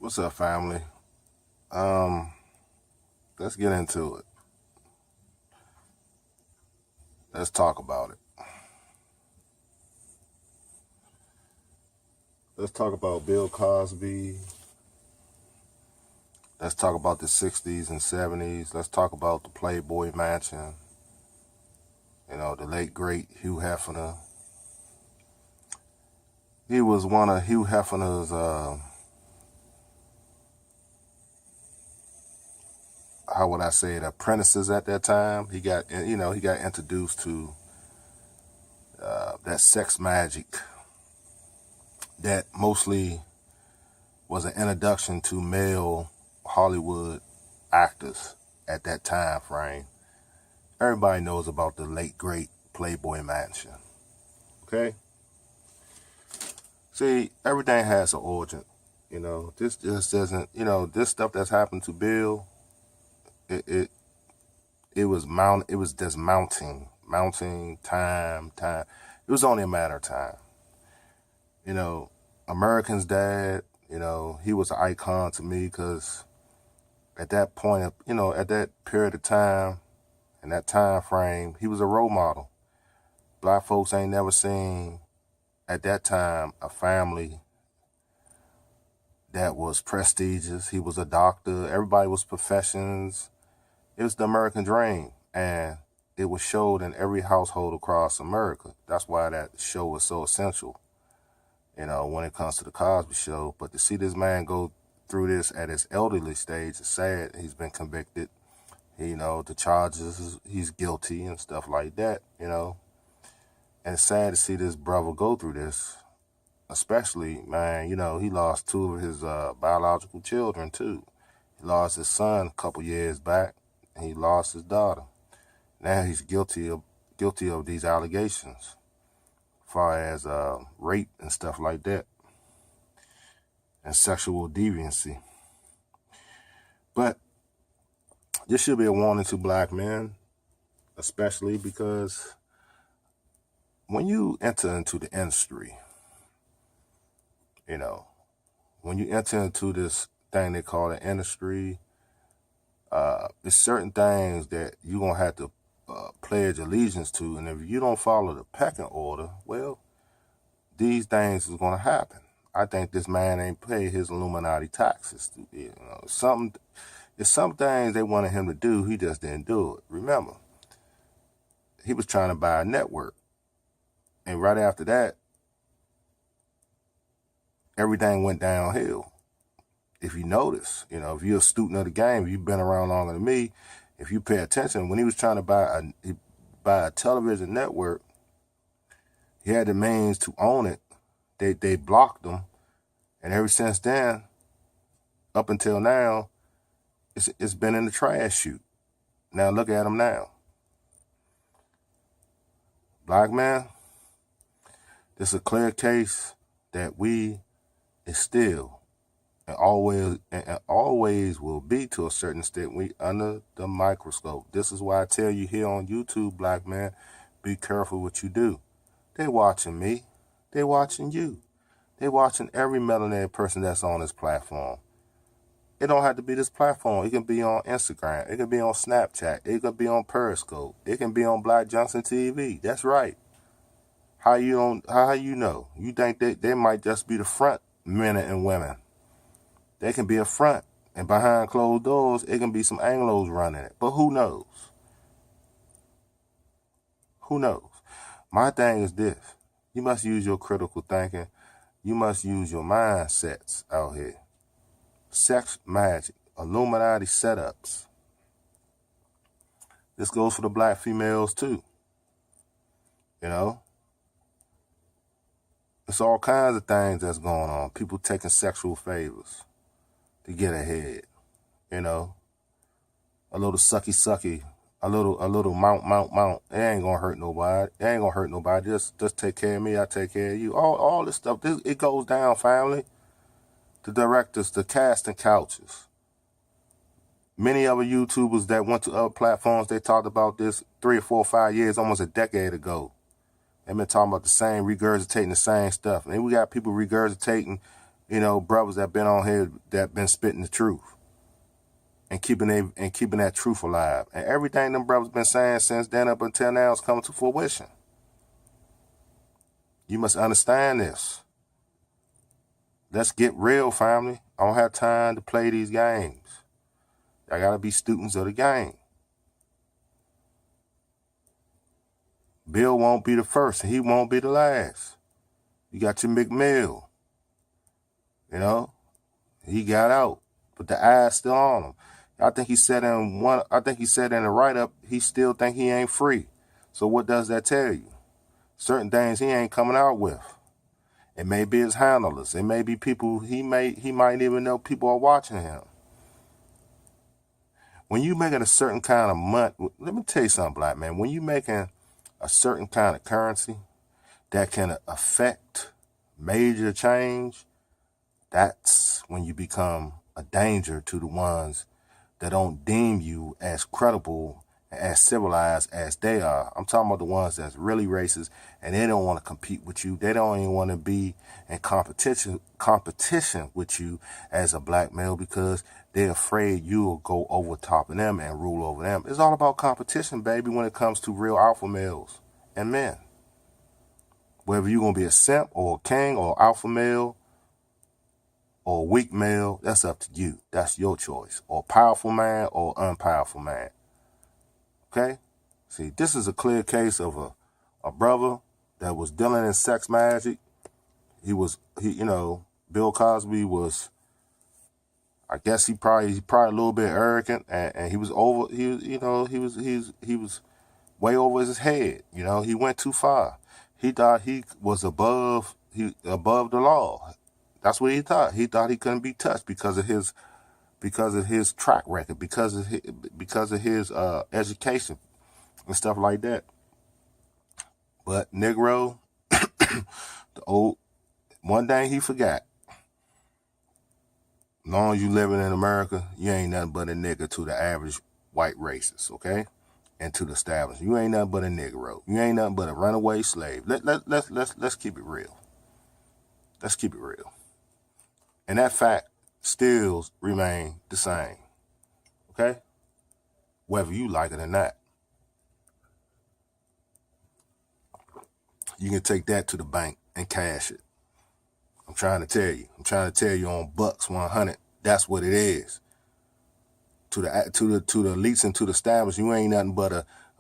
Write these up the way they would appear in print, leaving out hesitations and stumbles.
What's up, family? Let's get into it. Let's talk about it. Let's talk about Bill Cosby. Let's talk about the 60s and 70s. Let's talk about the Playboy Mansion. The late, great Hugh Hefner. He was one of Hugh Hefner's, how would I say it, apprentices at that time. He got introduced to that sex magic that mostly was an introduction to male Hollywood actors at that time frame. Everybody knows about the late, great Playboy Mansion. Okay? See, everything has an origin. This just doesn't, this stuff that's happened to Bill, it was just mounting time. It was only a matter of time. American's dad, he was an icon to me because at that point, at that period of time, in that time frame, he was a role model. Black folks ain't never seen, at that time, a family that was prestigious. He was a doctor. Everybody was professions. It was the American dream. And it was showed in every household across America. That's why that show was so essential, when it comes to the Cosby Show. But to see this man go through this at his elderly stage is sad. He's been convicted. The charges, he's guilty and stuff like that, And it's sad to see this brother go through this. Especially, man, he lost two of his biological children, too. He lost his son a couple years back, and he lost his daughter. Now he's guilty of these allegations, as far as rape and stuff like that, and sexual deviancy. But this should be a warning to black men, especially because when you enter into the industry, when you enter into this thing they call the industry, there's certain things that you're going to have to pledge allegiance to. And if you don't follow the pecking order, well, these things is going to happen. I think this man ain't paid his Illuminati taxes. It's some things they wanted him to do, he just didn't do it. Remember, he was trying to buy a network. And right after that, everything went downhill. If you notice, if you're a student of the game, if you've been around longer than me, if you pay attention, when he was trying to buy a television network, he had the means to own it. They blocked him. And ever since then, up until now, it's been in the trash chute. Now look at him now. Black man, this is a clear case that we is still and always will be, to a certain extent, we under the microscope. This is why I tell you here on YouTube, black man, be careful what you do. They watching me. They watching you. They watching every melanated person that's on this platform. It don't have to be this platform. It can be on Instagram. It can be on Snapchat. It can be on Periscope. It can be on Black Johnson TV. That's right. How you know? You think they might just be the front men and women. They can be a front, and behind closed doors, it can be some Anglos running it. But who knows? Who knows? My thing is this. You must use your critical thinking. You must use your mindsets out here. Sex magic, Illuminati setups. This goes for the black females too. It's all kinds of things that's going on. People taking sexual favors to get ahead. A little sucky, a little mount. It ain't gonna hurt nobody. Just take care of me, I take care of you. All this stuff, it goes down, family. The directors, the casting couches. Many other YouTubers that went to other platforms, they talked about this 3 or 4 or 5 years, almost a decade ago. They've been talking about regurgitating the same stuff. And we got people regurgitating brothers that been on here that been spitting the truth and keeping that truth alive. And everything them brothers been saying since then up until now is coming to fruition. You must understand this. Let's get real, family. I don't have time to play these games. I gotta be students of the game. Bill won't be the first, and he won't be the last. You got your McMill. He got out, but the eye's still on him. I think he said in the write-up, he still think he ain't free. So what does that tell you? Certain things he ain't coming out with. It may be his handlers. It may be people he might even know people are watching him. When you making a certain kind of money, let me tell you something, black man. When you making a certain kind of currency that can affect major change, that's when you become a danger to the ones that don't deem you as credible, as civilized as they are. I'm talking about the ones that's really racist and they don't want to compete with you. They don't even want to be in competition with you as a black male because they're afraid you'll go over top of them and rule over them. It's all about competition, baby, when it comes to real alpha males and men. Whether you're going to be a simp or a king or alpha male or a weak male, that's up to you. That's your choice. Or powerful man or unpowerful man. Okay? See, this is a clear case of a brother that was dealing in sex magic. Bill Cosby was, I guess he probably a little bit arrogant and he was way over his head. He went too far. He thought he was above the law. That's what he thought. He thought he couldn't be touched because of his track record, because of his education and stuff like that. But Negro, one thing he forgot. As long as you living in America, you ain't nothing but a nigga to the average white racist, okay? And to the establishment. You ain't nothing but a Negro. You ain't nothing but a runaway slave. Let's keep it real. Let's keep it real. And that fact still remain the same. Okay? Whether you like it or not. You can take that to the bank and cash it. I'm trying to tell you. I'm trying to tell you on bucks 100. That's what it is. To the elites and to the establishment, you ain't nothing but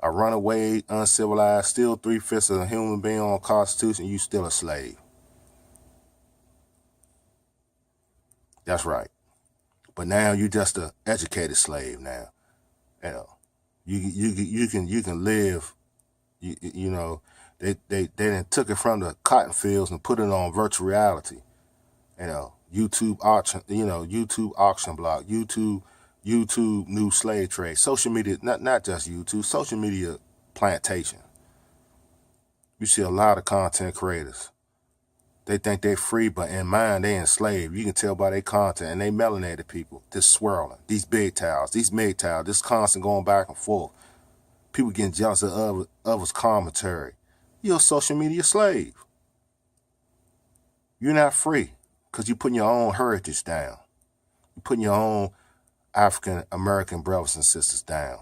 a runaway, uncivilized, still 3/5 of a human being on the Constitution. You still a slave. That's right. But now you just an educated slave now. You can live. They done took it from the cotton fields and put it on virtual reality. YouTube auction block, YouTube new slave trade, social media, not just YouTube, social media plantation. You see a lot of content creators. They think they're free, but in mind, they enslaved. You can tell by their content, and they melanated people. This swirling, these big towels, these mid towels, this constant going back and forth. People getting jealous of others' commentary. You're a social media slave. You're not free because you're putting your own heritage down. You're putting your own African American brothers and sisters down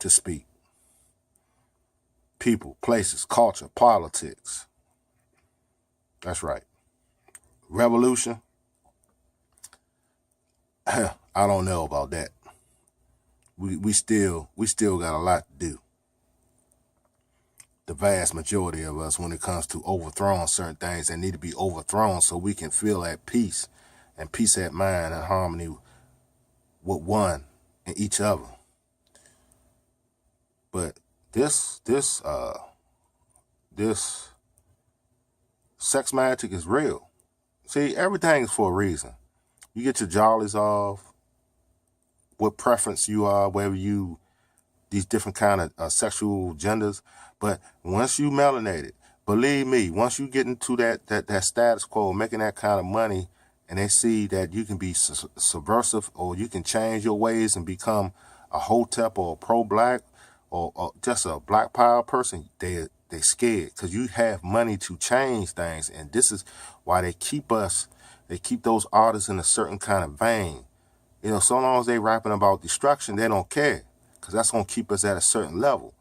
to speak. People, places, culture, politics. That's right. Revolution? I don't know about that. We still got a lot to do. The vast majority of us, when it comes to overthrowing certain things that need to be overthrown so we can feel at peace and peace at mind and harmony with one and each other. But this sex magic is real. See, everything is for a reason. You get your jollies off, what preference you are, whether you, these different kind of sexual genders. But once you melanated, believe me, once you get into that status quo, making that kind of money, and they see that you can be subversive or you can change your ways and become a hotep or a pro-black or just a black power person, they scared because you have money to change things. And this is why they keep us They keep those artists in a certain kind of vein. You know, so long as they rapping about destruction, they don't care, because that's going to keep us at a certain level.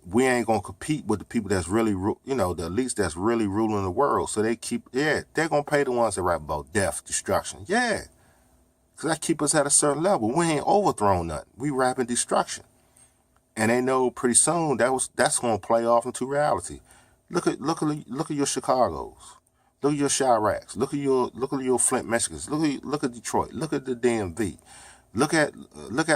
We ain't going to compete with the people that's really, you know, the elites that's really ruling the world. So they keep, they're going to pay the ones that rap about death, destruction. Yeah, because that keep us at a certain level. We ain't overthrown nothing. We rapping destruction. And they know pretty soon that's going to play off into reality. Look at your Chicago's. Look at your Chiracs. Look at your Flint, Michigans. Look at Detroit. Look at the DMV. Look at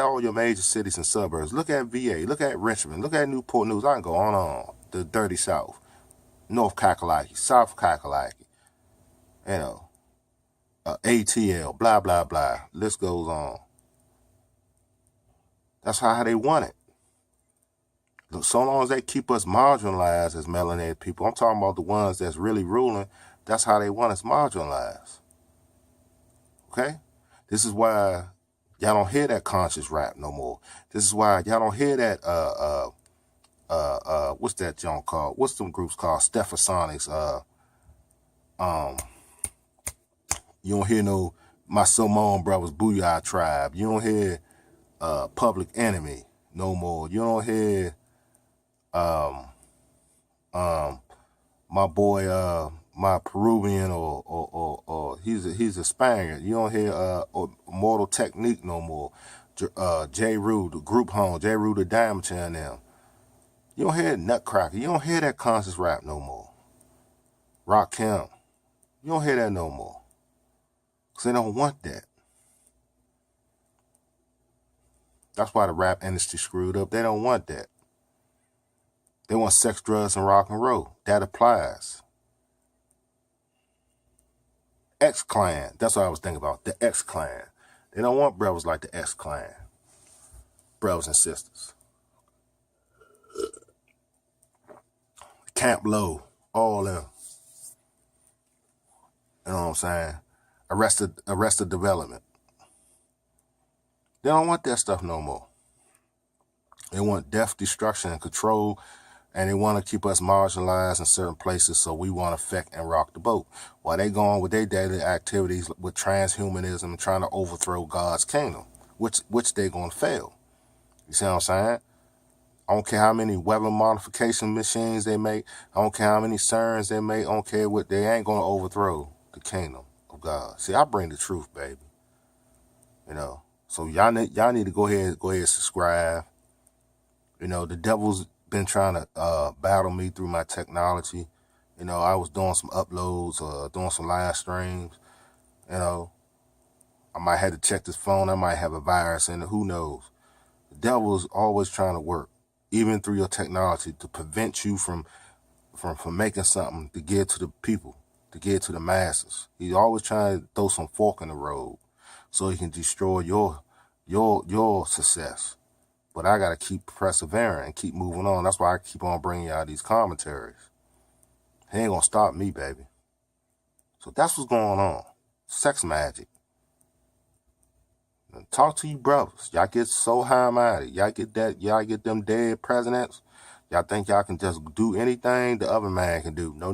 all your major cities and suburbs. Look at VA. Look at Richmond. Look at Newport News. I can go on and on. The dirty South, North Kakalaki, South Kakalaki. You know, ATL. Blah blah blah. List goes on. That's how they want it. So long as they keep us marginalized as melanated people, I'm talking about the ones that's really ruling, that's how they want us marginalized. Okay? This is why y'all don't hear that conscious rap no more. This is why y'all don't hear that, what's that junk called? What's them groups called? Stephasonics. You don't hear no My Simone Brothers Booyah Tribe. You don't hear Public Enemy no more. You don't hear my boy, my Peruvian or he's a Spaniard. You don't hear Mortal Technique no more. J. Rue, the group home, J. Rue the Diamond and them. You don't hear Nutcracker. You don't hear that conscious rap no more. Rakim. You don't hear that no more. Because they don't want that. That's why the rap industry screwed up. They don't want that. They want sex, drugs, and rock and roll. That applies. X-Clan. That's what I was thinking about. The X-Clan. They don't want brothers like the X-Clan. Brothers and sisters. Camp Low. All them. You know what I'm saying? Arrested Development. They don't want that stuff no more. They want death, destruction, and control. And they want to keep us marginalized in certain places, so we want to affect and rock the boat. While they go on with their daily activities with transhumanism and trying to overthrow God's kingdom, which they're going to fail. You see what I'm saying? I don't care how many weapon modification machines they make. I don't care how many CERNs they make. I don't care what. They ain't going to overthrow the kingdom of God. See, I bring the truth, baby. You know. So y'all need to go ahead and subscribe. You know, the devil's been trying to battle me through my technology. You know, I was doing some uploads, doing some live streams. You know, I might have to check this phone. I might have a virus in it. Who knows? The devil's always trying to work, even through your technology, to prevent you from making something to give to the people, to give to the masses. He's always trying to throw some fork in the road so he can destroy your success. But I got to keep persevering and keep moving on. That's why I keep on bringing y'all these commentaries. He ain't going to stop me, baby. So that's what's going on. Sex magic. And talk to you brothers. Y'all get so high-minded. Y'all get them dead presidents. Y'all think y'all can just do anything the other man can do. No,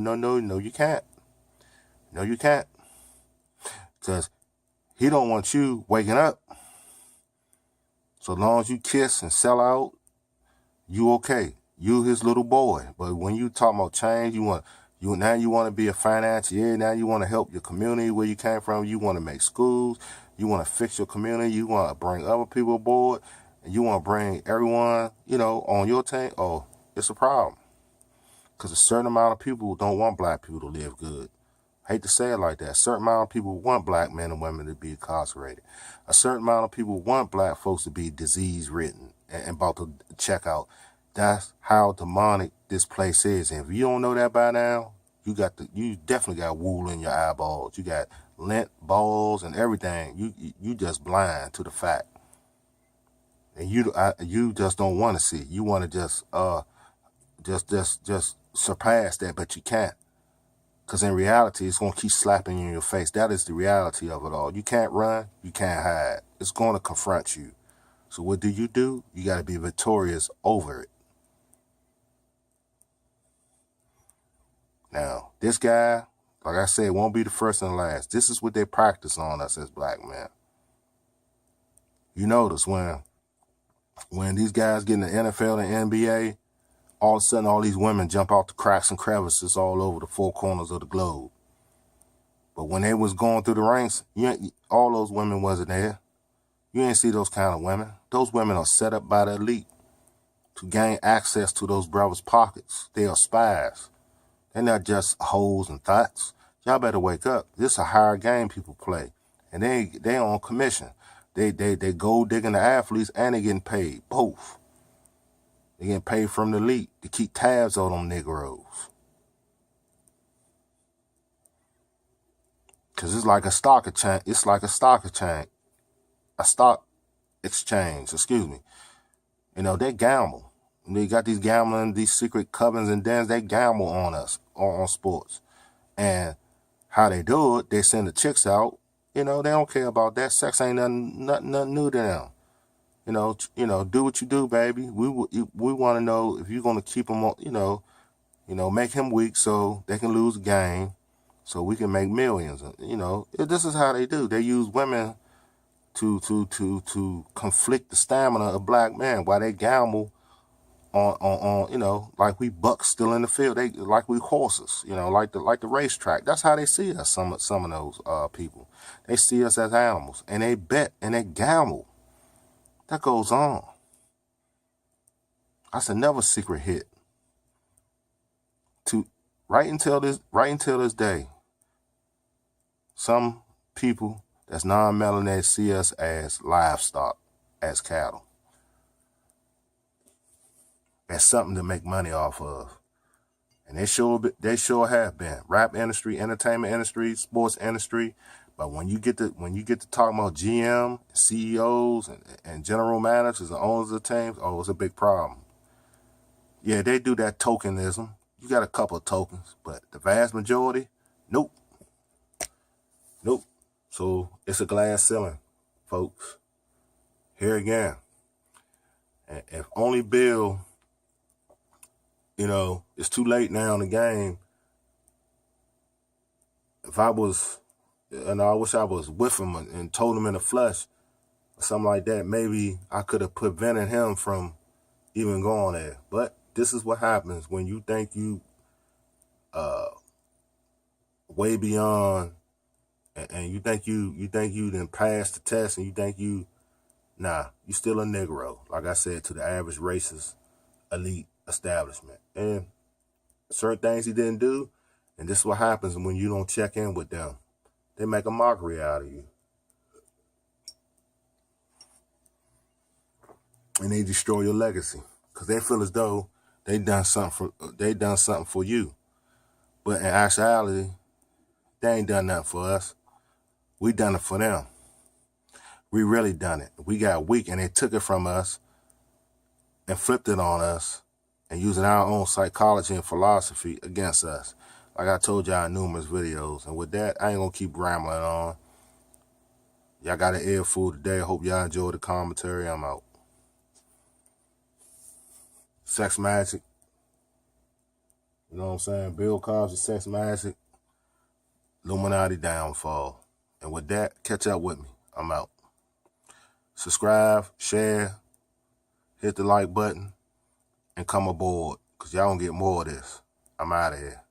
you can't. No, you can't. Because he don't want you waking up. So long as you kiss and sell out, you okay. You his little boy. But when you talk about change, you want to be a financier. Now you want to help your community where you came from. You want to make schools. You want to fix your community. You want to bring other people aboard. And you want to bring everyone, you know, on your team. Oh, it's a problem. Because a certain amount of people don't want black people to live good. I hate to say it like that. A certain amount of people want black men and women to be incarcerated. A certain amount of people want black folks to be disease-ridden and about to check out. That's how demonic this place is. And if you don't know that by now, you definitely got wool in your eyeballs. You got lint, balls, and everything. You just blind to the fact. And you just don't want to see. You want to just surpass that, but you can't. Because in reality, it's going to keep slapping you in your face. That is the reality of it all. You can't run. You can't hide. It's going to confront you. So what do? You got to be victorious over it. Now, this guy, Like I said, it won't be the first and last. This is what they practice on us as black men. You notice when these guys get in the NFL and NBA, all of a sudden all these women jump out the cracks and crevices all over the four corners of the globe. But when they was going through the ranks, all those women wasn't there. You ain't see those kind of women. Those women are set up by the elite to gain access to those brothers' pockets. They are spies. They're not just hoes and thoughts. Y'all better wake up. This is a higher game people play. And they on commission. They gold digging the athletes and they getting paid. Both. They getting paid from the elite to keep tabs on them Negroes. Cause it's like a stock exchange. It's like a stock exchange. A stock exchange, excuse me. You know, they gamble. They got these gambling, these secret covens and dens, they gamble on us, on sports. And how they do it, they send the chicks out. You know, they don't care about that. Sex ain't nothing new to them. You know, do what you do, baby. We want to know if you're gonna keep them on. You know, make him weak so they can lose the game, so we can make millions. You know, this is how they do. They use women to conflict the stamina of black men while they gamble on you know, like we bucks still in the field. They like we horses, you know, like the racetrack. That's how they see us. Some of those people, they see us as animals, and they bet and they gamble. That goes on. That's another secret hit. To right until this day, some people that's non-melanated see us as livestock, as cattle, as something to make money off of. And they sure have been. Rap industry, entertainment industry, sports industry. But when you get to talking about GM, CEOs, and general managers and owners of teams, oh, it's a big problem. Yeah, they do that tokenism. You got a couple of tokens, but the vast majority, nope. Nope. So it's a glass ceiling, folks. Here again. And if only Bill, you know, it's too late now in the game. If I was, and I wish I was with him and told him in the flesh, or something like that, maybe I could have prevented him from even going there. But this is what happens when you think you way beyond, and you think you done passed the test, and you think you still a Negro, like I said, to the average racist elite establishment. And certain things he didn't do, and this is what happens when you don't check in with them. They make a mockery out of you. And they destroy your legacy. Because they feel as though they done something for you. But in actuality, they ain't done nothing for us. We done it for them. We really done it. We got weak and they took it from us and flipped it on us and using our own psychology and philosophy against us. Like I told y'all in numerous videos. And with that, I ain't gonna keep rambling on. Y'all got an earful today. I hope y'all enjoyed the commentary. I'm out. Sex magic. You know what I'm saying? Bill Cosby, sex magic. Illuminati downfall. And with that, catch up with me. I'm out. Subscribe, share, hit the like button, and come aboard. Because y'all gonna get more of this. I'm out of here.